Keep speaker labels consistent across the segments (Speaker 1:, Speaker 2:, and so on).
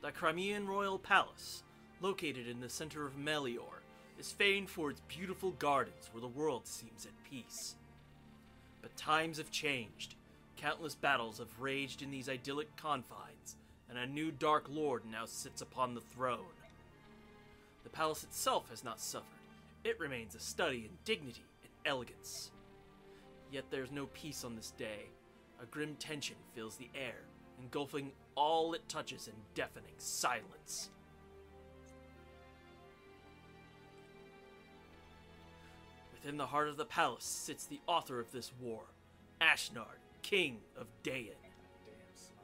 Speaker 1: The Crimean Royal Palace, located in the center of Melior, is famed for its beautiful gardens where the world seems at peace. But times have changed. Countless battles have raged in these idyllic confines, and a new Dark Lord now sits upon the throne. The palace itself has not suffered. It remains a study in dignity and elegance. Yet there's no peace on this day. A grim tension fills the air, engulfing all it touches in deafening silence. Within the heart of the palace sits the author of this war, Ashnard, King of Dayan.
Speaker 2: Damn smile.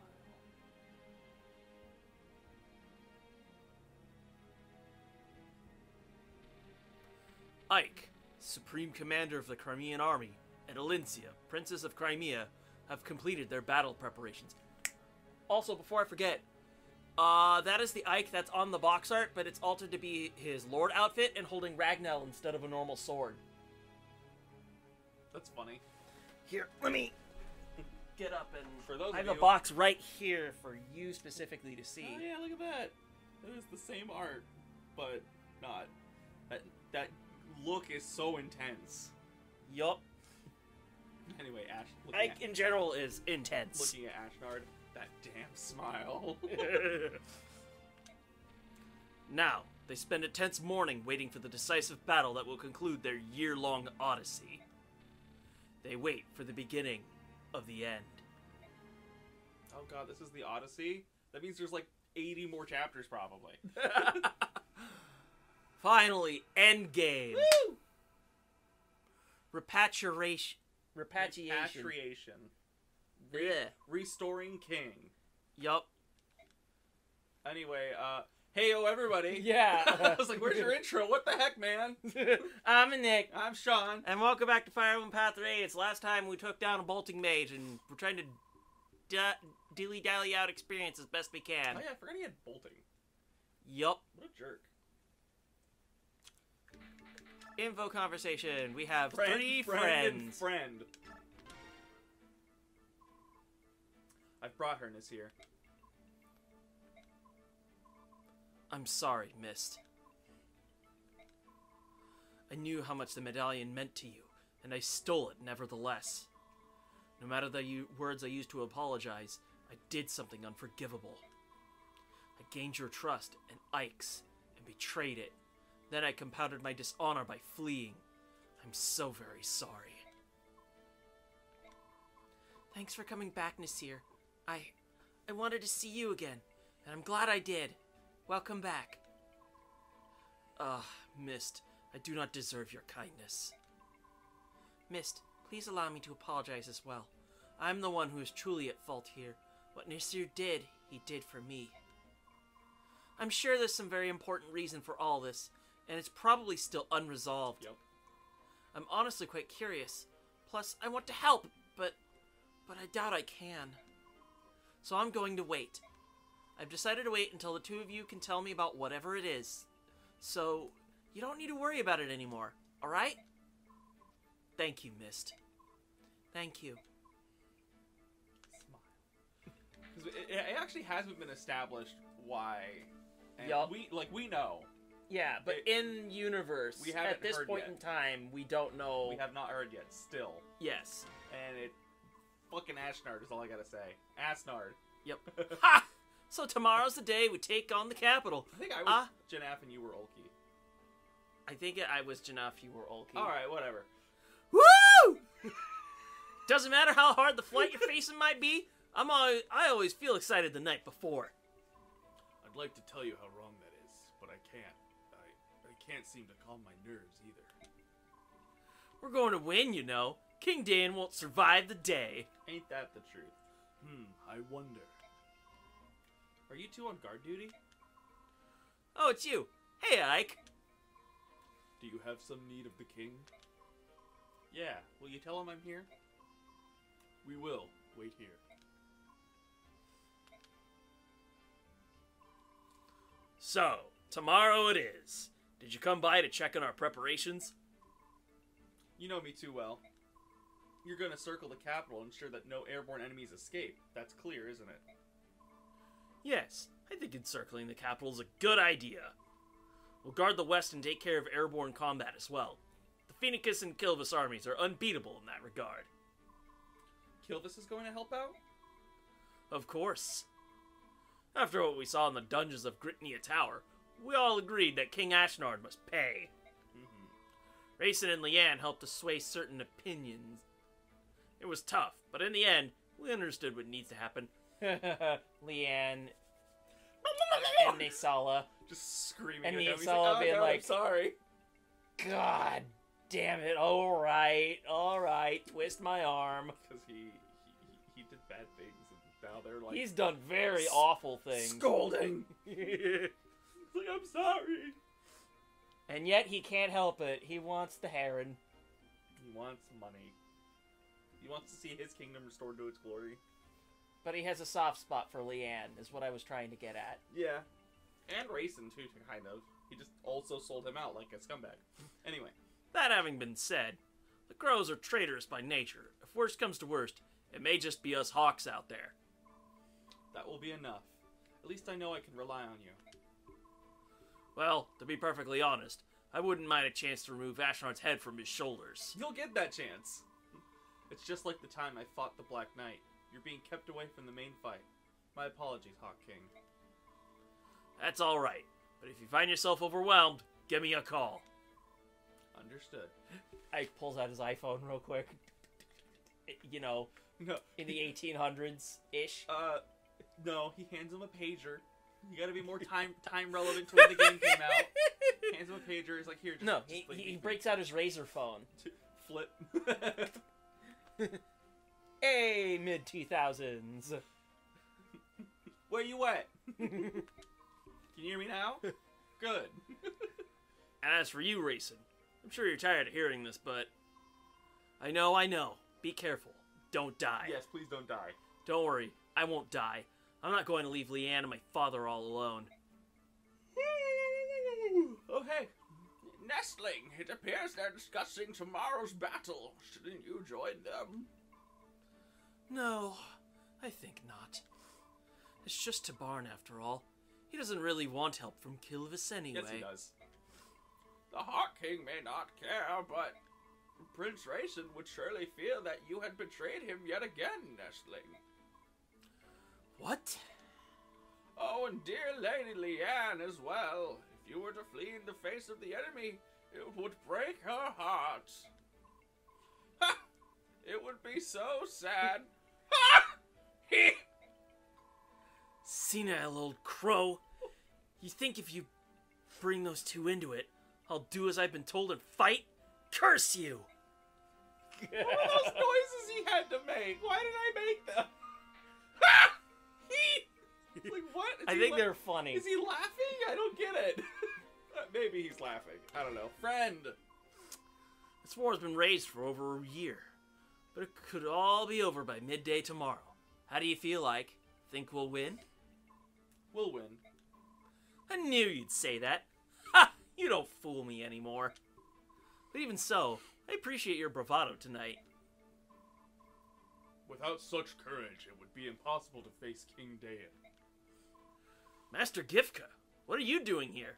Speaker 1: Ike, Supreme Commander of the Crimean Army, and Alincia, Princess of Crimea, have completed their battle preparations. Also, before I forget, that is the Ike that's on the box art, but it's altered to be his Lord outfit and holding Ragnell instead of a normal sword.
Speaker 2: That's funny.
Speaker 1: Here, let me get up and
Speaker 2: For those
Speaker 1: I have
Speaker 2: of
Speaker 1: a
Speaker 2: you-
Speaker 1: box right here for you specifically to see.
Speaker 2: Oh yeah, look at that. It is the same art, but not. That look is so intense.
Speaker 1: Yup.
Speaker 2: Anyway,
Speaker 1: Ike in general is intense.
Speaker 2: looking at Ashnard, that damn smile.
Speaker 1: Now, they spend a tense morning waiting for the decisive battle that will conclude their year-long odyssey. They wait for the beginning of the end.
Speaker 2: Oh god, this is the Odyssey? That means there's like 80 more chapters, probably.
Speaker 1: Finally, endgame.
Speaker 2: Woo!
Speaker 1: Repatriation.
Speaker 2: Repatriation.
Speaker 1: Blech.
Speaker 2: Restoring King.
Speaker 1: Yup.
Speaker 2: Anyway, hey-o everybody.
Speaker 1: Yeah.
Speaker 2: I was like, where's your intro? What the heck, man?
Speaker 1: I'm Nick.
Speaker 2: I'm Sean.
Speaker 1: And welcome back to Fire Emblem Path of Radiance. Last time we took down a bolting mage, and we're trying to dilly-dally out experience as best we can.
Speaker 2: Oh yeah, I forgot he had bolting.
Speaker 1: Yup.
Speaker 2: What a jerk.
Speaker 1: Info conversation. We have
Speaker 2: Friend,
Speaker 1: 3
Speaker 2: friend,
Speaker 1: friends.
Speaker 2: and friend. I've brought her in this here.
Speaker 1: I'm sorry, Mist. I knew how much the medallion meant to you, and I stole it nevertheless. No matter the words I used to apologize, I did something unforgivable. I gained your trust and Ike's, and betrayed it. Then I compounded my dishonor by fleeing. I'm so very sorry. Thanks for coming back, Nasir. I wanted to see you again, and I'm glad I did. Welcome back. Mist, I do not deserve your kindness. Mist, please allow me to apologize as well. I'm the one who is truly at fault here. What Nasir did, he did for me. I'm sure there's some very important reason for all this, and it's probably still unresolved.
Speaker 2: Yep.
Speaker 1: I'm honestly quite curious. Plus, I want to help, but I doubt I can. So I'm going to wait. I've decided to wait until the two of you can tell me about whatever it is. So, you don't need to worry about it anymore, alright? Thank you, Mist. Thank you.
Speaker 2: Smile. 'Cause it actually hasn't been established why. And
Speaker 1: Yup.
Speaker 2: we know.
Speaker 1: Yeah, but in universe,
Speaker 2: we haven't
Speaker 1: at this
Speaker 2: heard
Speaker 1: point
Speaker 2: yet.
Speaker 1: in time, we don't know.
Speaker 2: We have not heard yet, still.
Speaker 1: Yes.
Speaker 2: And it... Fucking Ashnard is all I gotta say. Ashnard.
Speaker 1: Yep. Ha! So tomorrow's the day we take on the capital.
Speaker 2: I think I was Janaf and you were Ulki.
Speaker 1: I think I was Janaf, you were Ulki.
Speaker 2: Alright, whatever.
Speaker 1: Woo! Doesn't matter how hard the flight you're facing might be, I always feel excited the night before.
Speaker 2: I'd like to tell you how wrong that is, but I can't. I can't seem to calm my nerves either.
Speaker 1: We're going to win, you know. King Dan won't survive the day.
Speaker 2: Ain't that the truth? I wonder. Are you two on guard duty?
Speaker 1: Oh, it's you. Hey, Ike.
Speaker 2: Do you have some need of the king? Yeah. Will you tell him I'm here? We will. Wait here.
Speaker 1: So, tomorrow it is. Did you come by to check on our preparations?
Speaker 2: You know me too well. You're gonna circle the capital and ensure that no airborne enemies escape. That's clear, isn't it?
Speaker 1: Yes, I think encircling the capital is a good idea. We'll guard the west and take care of airborne combat as well. The Phoenicus and Kilvis armies are unbeatable in that regard.
Speaker 2: Kilvis is going to help out?
Speaker 1: Of course. After what we saw in the dungeons of Gritnia Tower, we all agreed that King Ashnard must pay. Rayson and Leanne helped to sway certain opinions. It was tough, but in the end, we understood what needs to happen. Leanne and Naysala.
Speaker 2: Just screaming
Speaker 1: And
Speaker 2: at him.
Speaker 1: Naysala being
Speaker 2: no,
Speaker 1: like,
Speaker 2: I'm sorry.
Speaker 1: God damn it, alright, twist my arm.
Speaker 2: Because he did bad things, and now they're like...
Speaker 1: He's done very awful things.
Speaker 2: Scolding! He's like, I'm sorry!
Speaker 1: And yet he can't help it. He wants the heron.
Speaker 2: He wants money. He wants to see his kingdom restored to its glory.
Speaker 1: But he has a soft spot for Leanne, is what I was trying to get at.
Speaker 2: Yeah. And Rayson, too, kind of. He just also sold him out like a scumbag. Anyway.
Speaker 1: That having been said, the crows are traitorous by nature. If worst comes to worst, it may just be us hawks out there.
Speaker 2: That will be enough. At least I know I can rely on you.
Speaker 1: Well, to be perfectly honest, I wouldn't mind a chance to remove Ashnard's head from his shoulders.
Speaker 2: You'll get that chance. It's just like the time I fought the Black Knight. You're being kept away from the main fight. My apologies, Hawk King.
Speaker 1: That's alright, but if you find yourself overwhelmed, give me a call.
Speaker 2: Understood.
Speaker 1: Ike pulls out his iPhone real quick. You know,
Speaker 2: No.
Speaker 1: in the 1800s-ish.
Speaker 2: No, he hands him a pager. You gotta be more time relevant to when the game came out. Hands him a pager. He's like, here, just...
Speaker 1: No,
Speaker 2: just like,
Speaker 1: he breaks out his Razor phone.
Speaker 2: Flip.
Speaker 1: Hey, mid-2000s.
Speaker 2: Where you at? Can you hear me now? Good.
Speaker 1: And as for you, Rayson, I'm sure you're tired of hearing this, but... I know. Be careful. Don't die.
Speaker 2: Yes, please don't die.
Speaker 1: Don't worry, I won't die. I'm not going to leave Leanne and my father all alone.
Speaker 2: Oh, hey. Nestling, it appears they're discussing tomorrow's battle. Shouldn't you join them?
Speaker 1: No, I think not. It's just Tabarn after all. He doesn't really want help from Kilvis anyway.
Speaker 2: Yes, he does. The Hawk King may not care, but Prince Rayson would surely feel that you had betrayed him yet again, Nestling.
Speaker 1: What?
Speaker 2: Oh, and dear Lady Leanne as well. If you were to flee in the face of the enemy, it would break her heart. Ha! It would be so sad. Ha!
Speaker 1: Senile old crow. You think if you bring those two into it, I'll do as I've been told and fight? Curse you!
Speaker 2: What were those noises he had to make? Why did I make them? Ha! Like, what?
Speaker 1: I think they're funny.
Speaker 2: Is he laughing? I don't get it. Maybe he's laughing. I don't know. Friend!
Speaker 1: This war has been raged for over a year, but it could all be over by midday tomorrow. How do you feel like? Think we'll win?
Speaker 2: We'll win.
Speaker 1: I knew you'd say that. Ha! You don't fool me anymore. But even so, I appreciate your bravado tonight.
Speaker 2: Without such courage, it would be impossible to face King Daeon.
Speaker 1: Master Gifka, what are you doing here?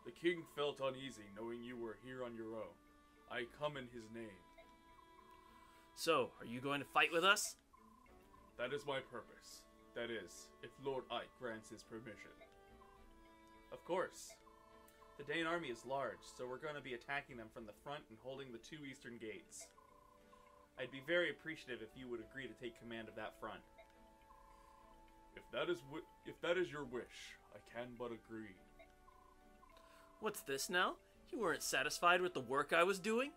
Speaker 2: The king felt uneasy knowing you were here on your own. I come in his name.
Speaker 1: So, are you going to fight with us?
Speaker 2: That is my purpose. That is, if Lord Ike grants his permission. Of course. The Daeon army is large, so we're going to be attacking them from the front and holding the two eastern gates. I'd be very appreciative if you would agree to take command of that front. If that is your wish, I can but agree.
Speaker 1: What's this now? You weren't satisfied with the work I was doing?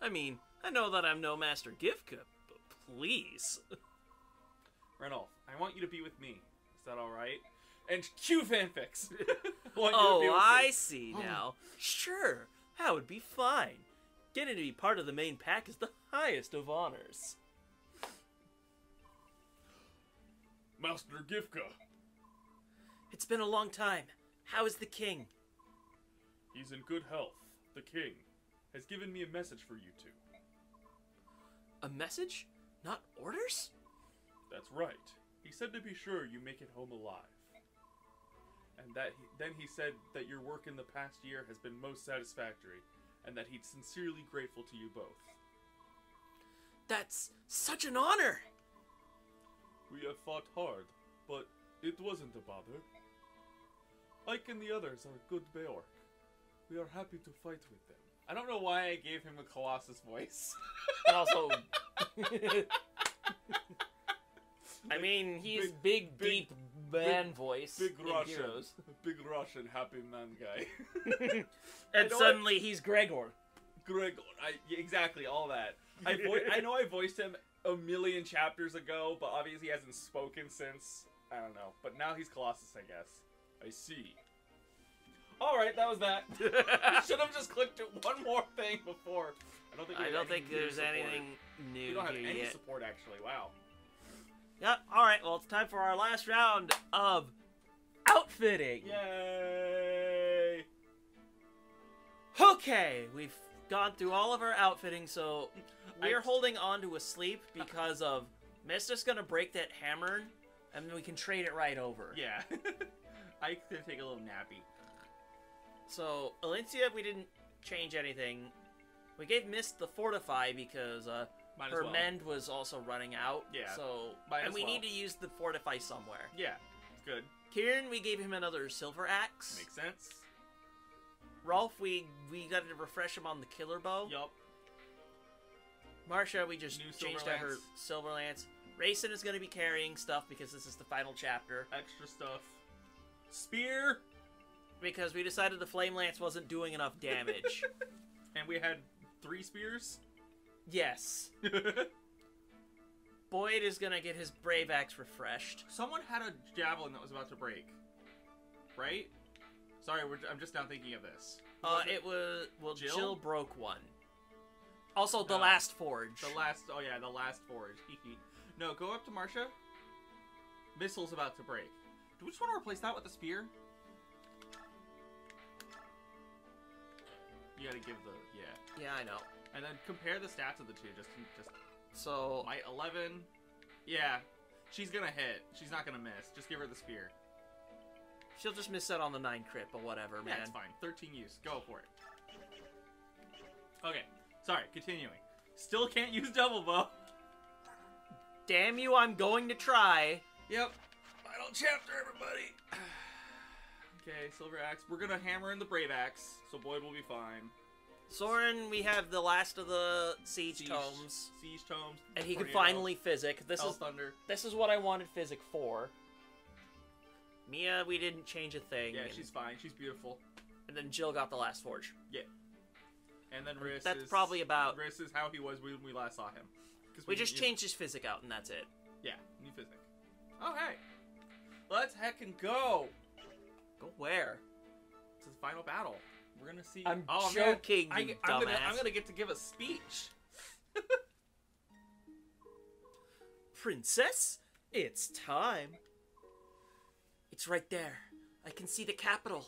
Speaker 1: I mean, I know that I'm no Master Gifka, but please.
Speaker 2: Ranulph, I want you to be with me. Is that alright? And cue fanfics!
Speaker 1: Oh, I see now. Sure, that would be fine. Getting to be part of the main pack is the highest of honors.
Speaker 2: Master Gifka!
Speaker 1: It's been a long time. How is the king?
Speaker 2: He's in good health. The king has given me a message for you two.
Speaker 1: A message? Not orders?
Speaker 2: That's right. He said to be sure you make it home alive. And then he said that your work in the past year has been most satisfactory, and that he's sincerely grateful to you both.
Speaker 1: That's such an honor!
Speaker 2: We have fought hard, but it wasn't a bother. Ike and the others are good Beork. We are happy to fight with them. I don't know why I gave him a Colossus voice.
Speaker 1: And also... I mean, he's big, deep man voice.
Speaker 2: Big
Speaker 1: in
Speaker 2: Russian.
Speaker 1: Heroes.
Speaker 2: Big Russian happy man guy.
Speaker 1: And suddenly he's Gregor.
Speaker 2: Gregor. Exactly, all that. I know I voiced him a million chapters ago, but obviously he hasn't spoken since. I don't know. But now he's Colossus, I guess. I see. Alright, that was that. Should have just clicked one more thing before. I don't think
Speaker 1: there's anything new.
Speaker 2: We don't have any
Speaker 1: yet.
Speaker 2: support, actually. Wow.
Speaker 1: Yep, alright, well, it's time for our last round of outfitting.
Speaker 2: Yay!
Speaker 1: Okay, we've gone through all of our outfitting, so we're holding on to a sleep because of Mista's gonna break that hammer, and then we can trade it right over.
Speaker 2: Yeah. Ike's gonna take a little nappy.
Speaker 1: So, Alencia, we didn't change anything. We gave Mist the Fortify because her mend was also running out.
Speaker 2: Yeah.
Speaker 1: So, we need to use the Fortify somewhere.
Speaker 2: Yeah, good.
Speaker 1: Kieran, we gave him another Silver Axe.
Speaker 2: Makes sense.
Speaker 1: Rolf, we got to refresh him on the Killer Bow.
Speaker 2: Yup.
Speaker 1: Marsha, we just changed out her Silver Lance. Rayson is going to be carrying stuff because this is the final chapter.
Speaker 2: Extra stuff. Spear!
Speaker 1: Because we decided the Flame Lance wasn't doing enough damage.
Speaker 2: And we had 3 spears?
Speaker 1: Yes. Boyd is going to get his Brave Axe refreshed.
Speaker 2: Someone had a Javelin that was about to break. Right? Sorry, I'm just now thinking of this.
Speaker 1: It was... Well,
Speaker 2: Jill?
Speaker 1: Jill broke one. Also, the last forge.
Speaker 2: The last forge. No, go up to Marsha. Missile's about to break. Do we just want to replace that with a spear? You gotta give the... Yeah.
Speaker 1: Yeah, I know.
Speaker 2: And then compare the stats of the two. Just
Speaker 1: so...
Speaker 2: Might 11. Yeah. She's gonna hit. She's not gonna miss. Just give her the spear.
Speaker 1: She'll just miss out on the 9 crit, but whatever, man.
Speaker 2: Yeah, it's fine. 13 use. Go for it. Okay. Sorry, continuing. Still can't use double bow.
Speaker 1: Damn you, I'm going to try.
Speaker 2: Yep. Final chapter, everybody. Okay, Silver Axe. We're gonna hammer in the Brave Axe, so Boyd will be fine.
Speaker 1: Soren, we have the last of the Siege Tomes.
Speaker 2: Siege Tomes.
Speaker 1: And he can finally Physic.
Speaker 2: Thunder.
Speaker 1: This is what I wanted Physic for. Mia, we didn't change a thing.
Speaker 2: Yeah, she's fine. She's beautiful.
Speaker 1: And then Jill got the last Forge.
Speaker 2: Yeah. And then Riss
Speaker 1: probably about...
Speaker 2: Riss is how he was when we last saw him.
Speaker 1: We just changed his Physic out, and that's it.
Speaker 2: Yeah, new Physic. Oh, hey. Let's heckin' go.
Speaker 1: Go where?
Speaker 2: To the final battle. We're gonna see...
Speaker 1: I'm joking,
Speaker 2: man.
Speaker 1: you dumbass.
Speaker 2: I'm gonna get to give a speech.
Speaker 1: Princess, it's time. It's right there. I can see the capital.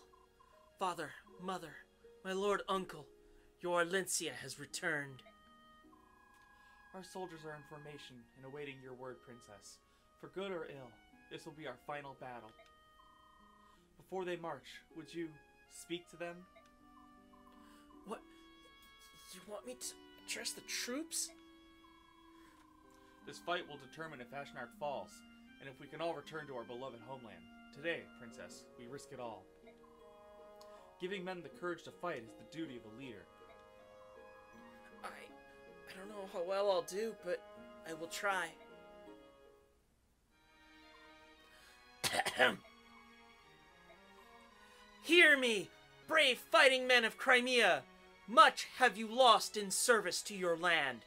Speaker 1: Father, mother, my lord uncle, your Alencia has returned.
Speaker 2: Our soldiers are in formation and awaiting your word, Princess. For good or ill, this will be our final battle. Before they march, would you speak to them?
Speaker 1: What? You want me to address the troops?
Speaker 2: This fight will determine if Ashnark falls, and if we can all return to our beloved homeland. Today, Princess, we risk it all. Giving men the courage to fight is the duty of a leader.
Speaker 1: I don't know how well I'll do, but I will try. Hear me, brave fighting men of Crimea! Much have you lost in service to your land.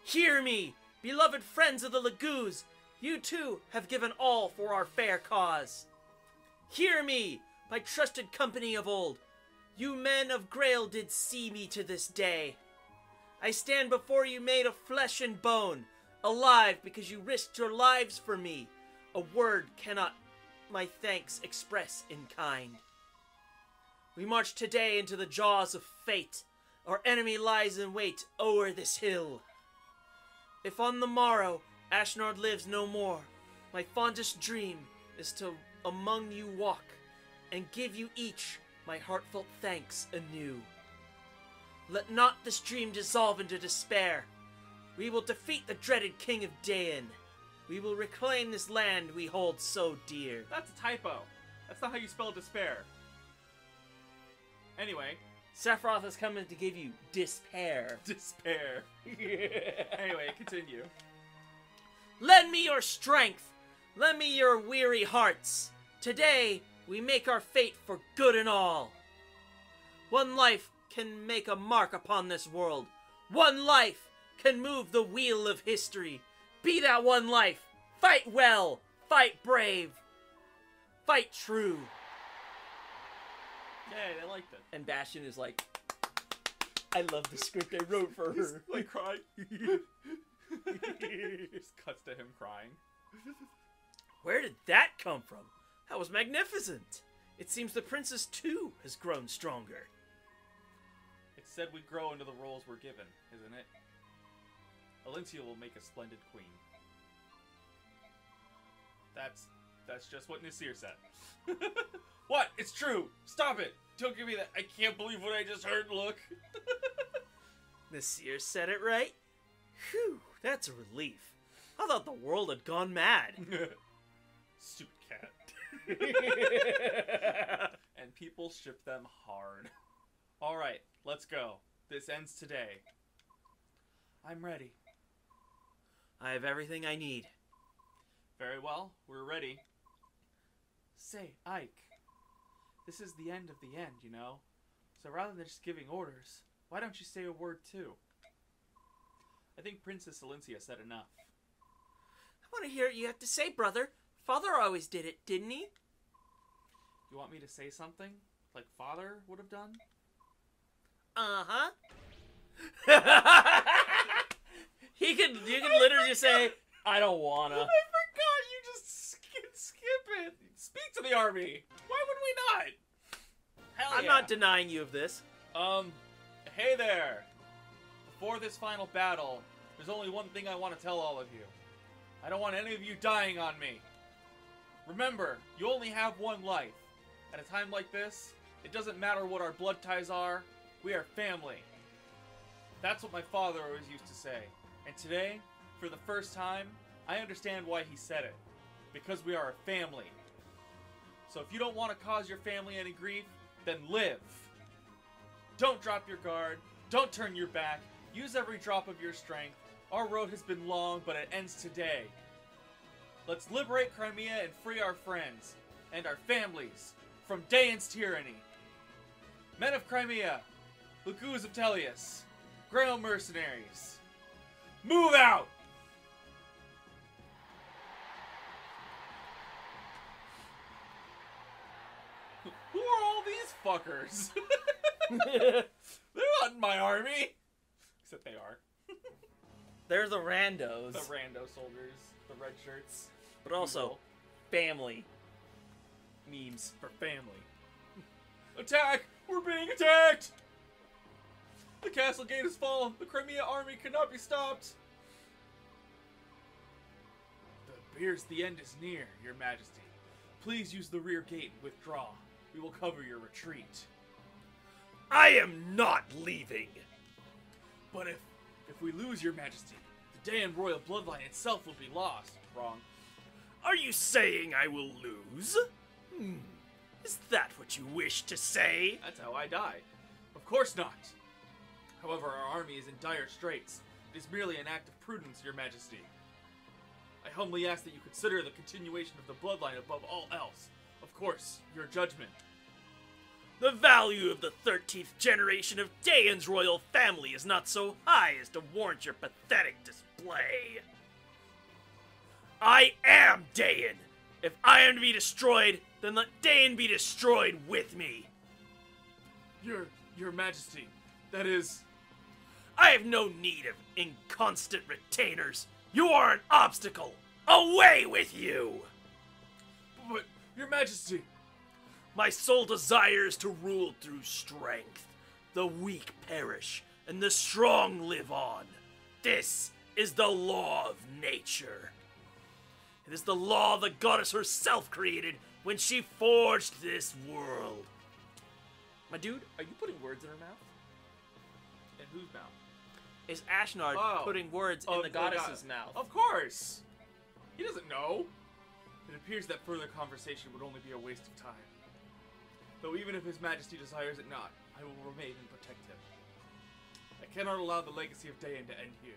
Speaker 1: Hear me, beloved friends of the Lagoos! You too have given all for our fair cause. Hear me, my trusted company of old! You men of Grail did see me to this day. I stand before you made of flesh and bone, alive because you risked your lives for me. A word cannot my thanks express in kind. We march today into the jaws of fate. Our enemy lies in wait o'er this hill. If on the morrow Ashnard lives no more, My fondest dream is to among you walk, and give you each my heartfelt thanks anew. Let not this dream dissolve into despair. We will defeat the dreaded King of Daen. We will reclaim this land we hold so dear.
Speaker 2: That's a typo. That's not how you spell despair. Anyway.
Speaker 1: Sephiroth is coming to give you despair.
Speaker 2: Despair. Anyway, continue.
Speaker 1: Lend me your strength. Lend me your weary hearts. Today, we make our fate for good and all. One life can make a mark upon this world. One life can move the wheel of history. Be that one life. Fight well. Fight brave. Fight true.
Speaker 2: Yeah, I liked it.
Speaker 1: And Bastion is like, I love the script I wrote for her.
Speaker 2: Like crying. Just cuts to him crying.
Speaker 1: Where did that come from? That was magnificent. It seems the princess too has grown stronger.
Speaker 2: It said we grow into the roles we're given, isn't it? Valencia will make a splendid queen. That's just what Nasir said. What? It's true! Stop it! Don't give me that. I can't believe what I just heard, look.
Speaker 1: Nasir said it right? Phew, that's a relief. I thought the world had gone mad.
Speaker 2: Stupid cat. And people ship them hard. Alright, let's go. This ends today. I'm ready.
Speaker 1: I have everything I need.
Speaker 2: Very well, we're ready. Say, Ike, this is the end of the end, you know? So rather than just giving orders, why don't you say a word too? I think Princess Valencia said enough.
Speaker 1: I want to hear what you have to say, brother. Father always did it, didn't he?
Speaker 2: You want me to say something? Like Father would have done?
Speaker 1: Uh-huh. You can literally just say, I don't wanna.
Speaker 2: I forgot you just skip it. Speak to the army. Why would we not? Hell yeah.
Speaker 1: I'm not denying you of this.
Speaker 2: Hey there. Before this final battle, there's only one thing I want to tell all of you. I don't want any of you dying on me. Remember, you only have one life. At a time like this, it doesn't matter what our blood ties are, we are family. That's what my father always used to say. And today, for the first time, I understand why he said it. Because we are a family. So if you don't want to cause your family any grief, then live. Don't drop your guard. Don't turn your back. Use every drop of your strength. Our road has been long, but it ends today. Let's liberate Crimea and free our friends and our families from Daen's tyranny. Men of Crimea, Lagoons of Tellius, Grail mercenaries, move out! Who are all these fuckers? They're not in my army. Except they are.
Speaker 1: They're the randos.
Speaker 2: The rando soldiers, the red shirts.
Speaker 1: But also, family memes.
Speaker 2: For family. Attack! We're being attacked! The castle gate has fallen. The Crimea army cannot be stopped. The end is near, your majesty. Please use the rear gate and withdraw. We will cover your retreat.
Speaker 1: I am not leaving.
Speaker 2: But if we lose, your majesty, the Daen royal bloodline itself will be lost. Wrong.
Speaker 1: Are you saying I will lose? Is that what you wish to say?
Speaker 2: That's how I die. Of course not. However, our army is in dire straits. It is merely an act of prudence, your majesty. I humbly ask that you consider the continuation of the bloodline above all else. Of course, your judgment.
Speaker 1: The value of the 13th generation of Daen's royal family is not so high as to warrant your pathetic display. I am Daen. If I am to be destroyed, then let Daen be destroyed with me.
Speaker 2: Your majesty, that is...
Speaker 1: I have no need of inconstant retainers. You are an obstacle. Away with you!
Speaker 2: But, your majesty...
Speaker 1: My sole desire is to rule through strength. The weak perish, and the strong live on. This is the law of nature. It is the law the goddess herself created when she forged this world. My dude, are you putting words in her mouth?
Speaker 2: In whose mouth?
Speaker 1: Is Ashnard putting words in the goddess's mouth?
Speaker 2: Of course! He doesn't know. It appears that further conversation would only be a waste of time. Though even if His Majesty desires it not, I will remain and protect him. I cannot allow the legacy of Dayan to end here.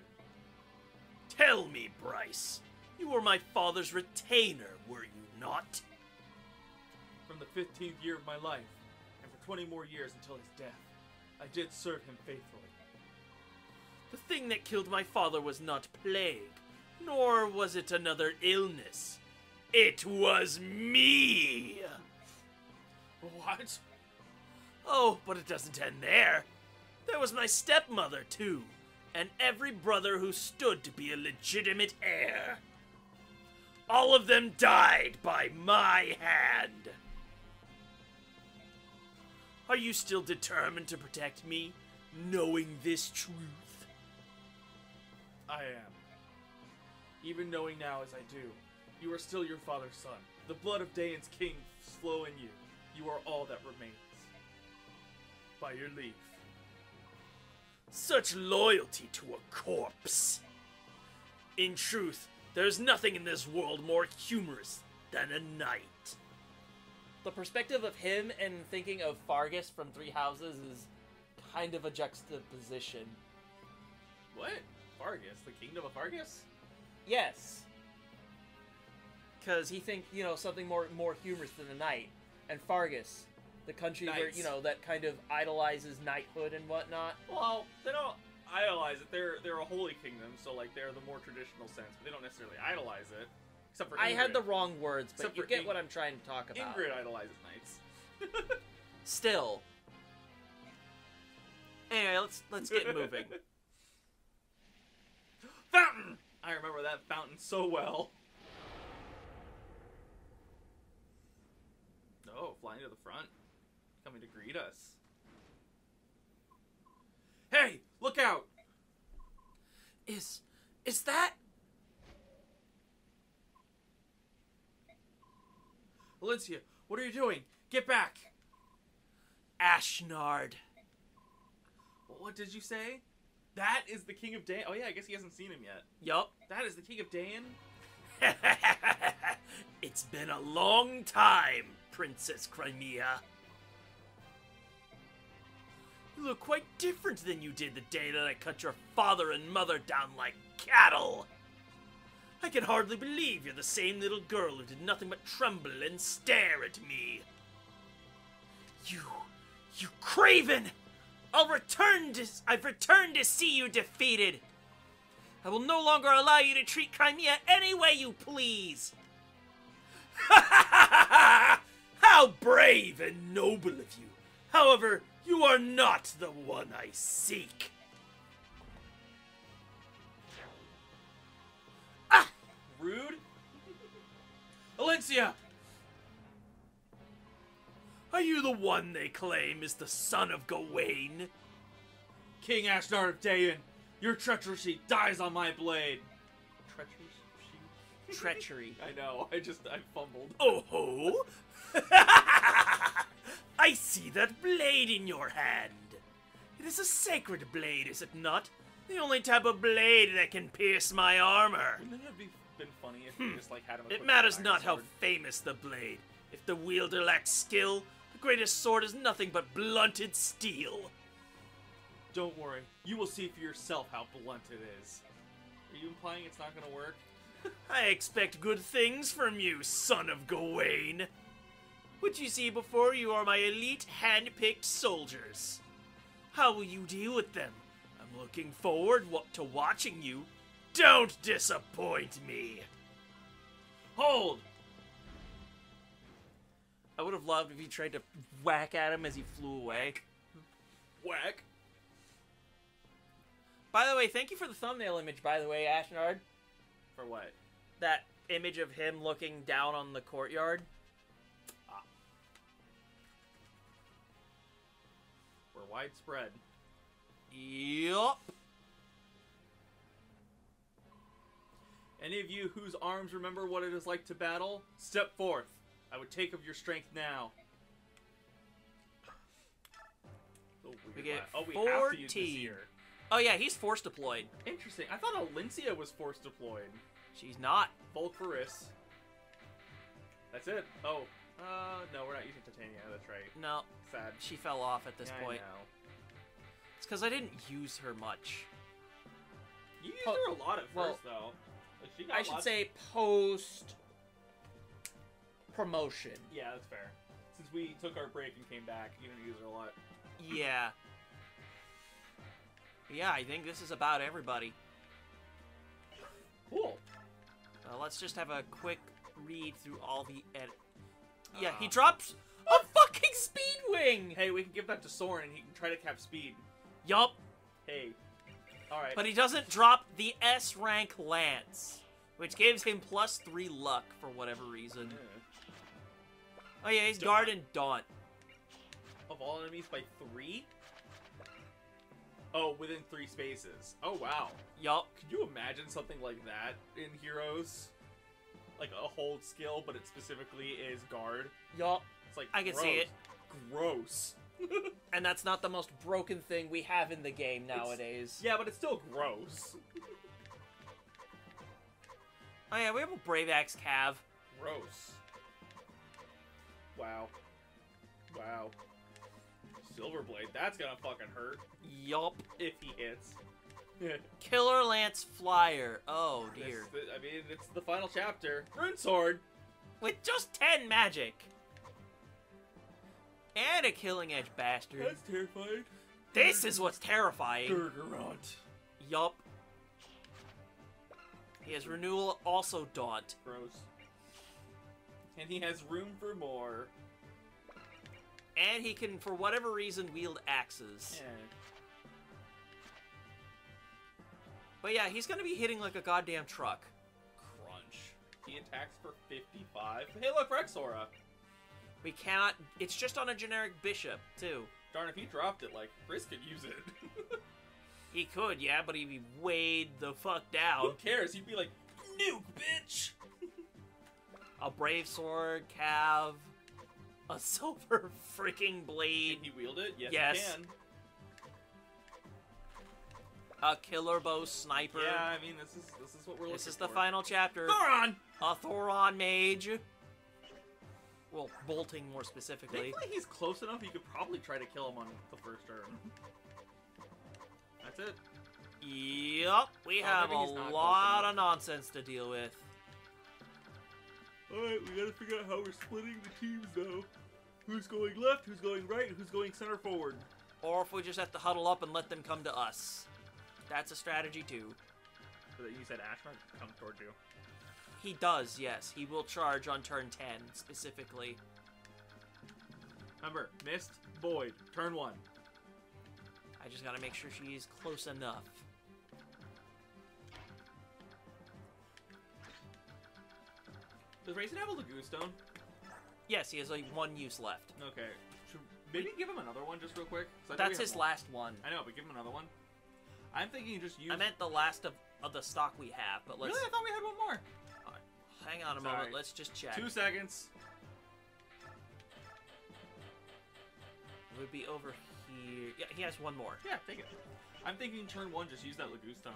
Speaker 1: Tell me, Bryce. You were my father's retainer, were you not?
Speaker 2: From the 15th year of my life, and for 20 more years until his death, I did serve him faithfully.
Speaker 1: The thing that killed my father was not plague, nor was it another illness. It was me!
Speaker 2: What?
Speaker 1: Oh, but it doesn't end there. There was my stepmother, too, and every brother who stood to be a legitimate heir. All of them died by my hand. Are you still determined to protect me, knowing this truth?
Speaker 2: I am. Even knowing now as I do, you are still your father's son. The blood of Dayan's king flow in you. You are all that remains. By your leave.
Speaker 1: Such loyalty to a corpse. In truth, there's nothing in this world more humorous than a knight. The perspective of him and thinking of Fargus from Three Houses is kind of a juxtaposition.
Speaker 2: What? Fargus? The kingdom of Fargus?
Speaker 1: Yes. Because he thinks, something more humorous than a knight. And Fargus, the country
Speaker 2: Knights.
Speaker 1: where, that kind of idolizes knighthood and whatnot.
Speaker 2: Well, they don't idolize it. They're a holy kingdom, so they're the more traditional sense, but they don't necessarily idolize it. Except for Ingrid.
Speaker 1: I had the wrong words, but
Speaker 2: Except
Speaker 1: you
Speaker 2: for
Speaker 1: get what I'm trying to talk about.
Speaker 2: Ingrid idolizes knights.
Speaker 1: Still. Anyway, let's get moving.
Speaker 2: Fountain! I remember that fountain so well. Oh, flying to the front. Coming to greet us. Hey, look out!
Speaker 1: Is that?
Speaker 2: Valencia, what are you doing? Get back!
Speaker 1: Ashnard.
Speaker 2: What did you say? That is the King of Dayan. Oh yeah, I guess he hasn't seen him yet.
Speaker 1: Yup.
Speaker 2: That is the King of Dayan?
Speaker 1: It's been a long time, Princess Crimea. You look quite different than you did the day that I cut your father and mother down like cattle. I can hardly believe you're the same little girl who did nothing but tremble and stare at me. You craven! I've returned to see you defeated. I will no longer allow you to treat Crimea any way you please. How brave and noble of you. However, you are not the one I seek. Ah!
Speaker 2: Rude? Valencia!
Speaker 1: Are you the one they claim is the son of Gawain?
Speaker 2: King Ashnard of Dayan, your treachery dies on my blade.
Speaker 1: Treachery.
Speaker 2: I know, I fumbled.
Speaker 1: Oh ho! I see that blade in your hand. It is a sacred blade, is it not? The only type of blade that can pierce my armor.
Speaker 2: Wouldn't it have been funny if you just had him?
Speaker 1: It matters not how famous the blade. If the wielder lacks skill, the greatest sword is nothing but blunted steel.
Speaker 2: Don't worry, you will see for yourself how blunt it is. Are you implying it's not gonna work?
Speaker 1: I expect good things from you, son of Gawain. What you see before you are my elite, hand-picked soldiers. How will you deal with them? I'm looking forward to watching you. Don't disappoint me.
Speaker 2: Hold!
Speaker 1: I would have loved if he tried to whack at him as he flew away.
Speaker 2: Whack.
Speaker 1: By the way, thank you for the thumbnail image, by the way, Ashnard.
Speaker 2: For what?
Speaker 1: That image of him looking down on the courtyard.
Speaker 2: Ah. We're widespread.
Speaker 1: Yup.
Speaker 2: Any of you whose arms remember what it is like to battle, step forth. I would take of your strength now.
Speaker 1: We get
Speaker 2: we
Speaker 1: 14.
Speaker 2: have to use this here.
Speaker 1: Oh yeah, he's force deployed.
Speaker 2: Interesting. I thought Alincia was force deployed.
Speaker 1: She's not.
Speaker 2: Volcaris. That's it. Oh. No, we're not using Titania. That's right.
Speaker 1: No.
Speaker 2: Sad.
Speaker 1: She fell off at this point.
Speaker 2: I know.
Speaker 1: It's because I didn't use her much.
Speaker 2: You used her a lot at first, though. Like, she got
Speaker 1: I should say post promotion.
Speaker 2: Yeah, that's fair. Since we took our break and came back, you didn't use her a lot.
Speaker 1: Yeah. Yeah, I think this is about everybody.
Speaker 2: Cool.
Speaker 1: Let's just have a quick read through all the edit. Yeah, he drops a fucking speed wing!
Speaker 2: Hey, we can give that to Soren and he can try to cap speed.
Speaker 1: Yup.
Speaker 2: Hey. Alright.
Speaker 1: But he doesn't drop the S rank lance, which gives him +3 luck for whatever reason.
Speaker 2: Yeah.
Speaker 1: Oh yeah, he's guard and daunt.
Speaker 2: Of all enemies by 3? Oh, within 3 spaces. Oh, wow.
Speaker 1: Yup.
Speaker 2: Could you imagine something like that in Heroes? Like a hold skill, but it specifically is guard.
Speaker 1: Yup.
Speaker 2: It's like,
Speaker 1: I can see it.
Speaker 2: Gross.
Speaker 1: And that's not the most broken thing we have in the game nowadays.
Speaker 2: Yeah, but it's still gross.
Speaker 1: Oh yeah, we have a Brave Axe Cav.
Speaker 2: Gross. Wow. Wow. Silverblade, that's gonna fucking hurt.
Speaker 1: Yup.
Speaker 2: If he hits.
Speaker 1: Killer Lance Flyer. Oh dear.
Speaker 2: I mean, it's the final chapter. Rune Sword!
Speaker 1: With just 10 magic. And a Killing Edge bastard.
Speaker 2: That's terrifying.
Speaker 1: This is what's terrifying.
Speaker 2: Gurgerant.
Speaker 1: Yup. He has Renewal, also Daunt.
Speaker 2: Gross. And he has room for more.
Speaker 1: And he can, for whatever reason, wield axes.
Speaker 2: Yeah.
Speaker 1: But yeah, he's gonna be hitting like a goddamn truck.
Speaker 2: Crunch. He attacks for 55. Hey, look, Rexora.
Speaker 1: We cannot... It's just on a generic bishop, too.
Speaker 2: Darn, if he dropped it, like, Chris could use it.
Speaker 1: He could, yeah, but he'd be weighed the fuck down.
Speaker 2: Who cares? He'd be like, nuke, bitch!
Speaker 1: A Brave Sword, Cav... A Silver freaking Blade.
Speaker 2: Can he wield it? Yes,
Speaker 1: Yes.
Speaker 2: he can.
Speaker 1: A Killer Bow Sniper.
Speaker 2: Yeah, I mean, this is what we're looking for.
Speaker 1: This is the final chapter.
Speaker 2: Thoron!
Speaker 1: A Thoron Mage. Well, bolting more specifically.
Speaker 2: Thankfully, he's close enough, you could probably try to kill him on the first turn. That's it.
Speaker 1: Yup, we have
Speaker 2: maybe he's
Speaker 1: a
Speaker 2: not
Speaker 1: lot
Speaker 2: close
Speaker 1: of nonsense to deal with.
Speaker 2: Alright, we gotta figure out how we're splitting the teams, though. Who's going left, who's going right, and who's going center forward.
Speaker 1: Or if we just have to huddle up and let them come to us. That's a strategy, too.
Speaker 2: So that you said Ashman come toward you.
Speaker 1: He does, yes. He will charge on turn 10, specifically.
Speaker 2: Remember, Mist, Void, turn 1.
Speaker 1: I just gotta make sure she's close enough.
Speaker 2: Does Raisin have a Lagoon Stone?
Speaker 1: Yes, he has like 1 use left.
Speaker 2: Okay. Should maybe give him another one just real quick?
Speaker 1: That's his last one.
Speaker 2: I know, but give him another one. I'm thinking just use...
Speaker 1: I meant the last of the stock we have, but let's...
Speaker 2: Really? I thought we had one more.
Speaker 1: Hang on a
Speaker 2: Sorry.
Speaker 1: moment, let's just check.
Speaker 2: 2 seconds.
Speaker 1: It would be over here. Yeah, he has 1 more.
Speaker 2: Yeah, take it. I'm thinking turn 1, just use that Lagoon Stone.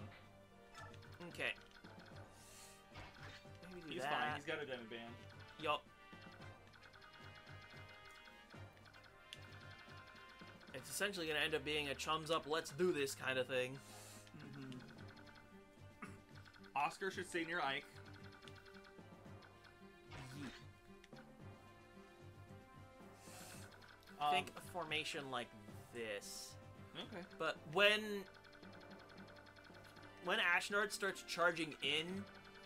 Speaker 1: Okay. Maybe do
Speaker 2: He's
Speaker 1: that.
Speaker 2: fine, he's got a Demon Band.
Speaker 1: Yup. It's essentially going to end up being a chums up, let's do this kind of thing.
Speaker 2: Oscar should stay near Ike.
Speaker 1: Think a formation like this.
Speaker 2: Okay.
Speaker 1: But when Ashnard starts charging in,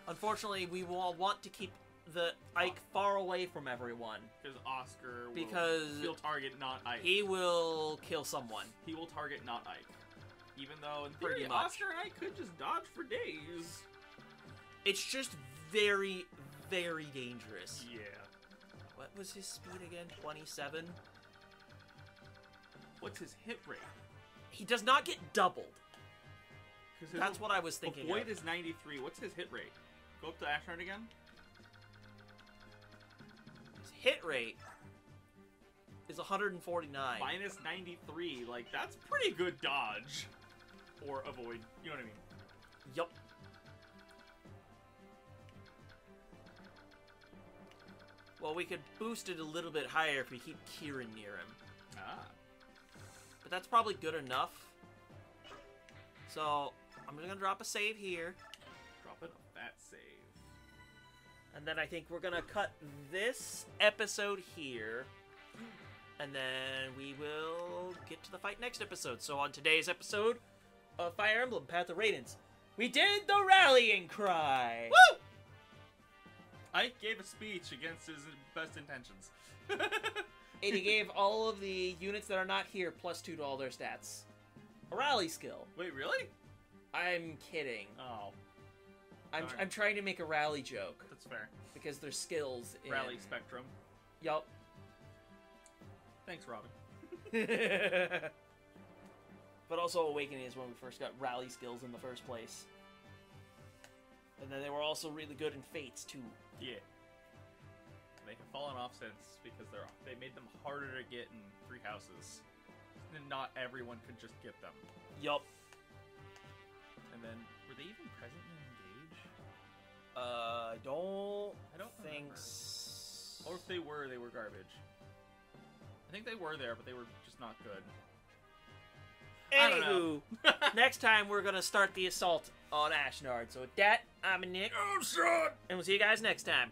Speaker 1: unfortunately we will want to keep the Ike far away from everyone.
Speaker 2: Because Oscar
Speaker 1: will
Speaker 2: target not Ike.
Speaker 1: He will kill someone.
Speaker 2: He will target not Ike. Even though in
Speaker 1: Pretty
Speaker 2: theory,
Speaker 1: much.
Speaker 2: Oscar and Ike could just dodge for days.
Speaker 1: It's just very, very dangerous.
Speaker 2: Yeah.
Speaker 1: What was his speed again? 27?
Speaker 2: What's his hit rate?
Speaker 1: He does not get doubled.
Speaker 2: His
Speaker 1: That's what I was thinking
Speaker 2: Void
Speaker 1: of.
Speaker 2: is 93. What's his hit rate? Go up to Ashnard again.
Speaker 1: His hit rate is 149.
Speaker 2: Minus 93. Like, that's pretty good dodge. Or avoid. You know what I mean?
Speaker 1: Yup. Well, we could boost it a little bit higher if we keep Kieran near him.
Speaker 2: Ah.
Speaker 1: But that's probably good enough. So, I'm just gonna drop a save here.
Speaker 2: Dropping a fat save.
Speaker 1: And then I think we're gonna cut this episode here. And then we will get to the fight next episode. So on today's episode of Fire Emblem Path of Radiance, we did the rallying cry!
Speaker 2: Woo! Ike gave a speech against his best intentions.
Speaker 1: And he gave all of the units that are not here +2 to all their stats. A rally skill.
Speaker 2: Wait, really?
Speaker 1: I'm kidding.
Speaker 2: Oh.
Speaker 1: I'm trying to make a rally joke.
Speaker 2: That's fair.
Speaker 1: Because there's skills in...
Speaker 2: Rally Spectrum.
Speaker 1: Yup.
Speaker 2: Thanks, Robin.
Speaker 1: But also Awakening is when we first got rally skills in the first place. And then they were also really good in Fates, too.
Speaker 2: Yeah. They have fallen off since because they made them harder to get in 3 houses. And not everyone could just get them.
Speaker 1: Yup.
Speaker 2: And then, were they even present in Engage?
Speaker 1: I don't think
Speaker 2: remember.
Speaker 1: so.
Speaker 2: Or if they were garbage. I think they were there, but they were just not good. I don't know.
Speaker 1: Anywho, next time we're gonna start the assault on Ashnard. So with that, I'm Nick.
Speaker 2: I'm Sean!
Speaker 1: And we'll see you guys next time.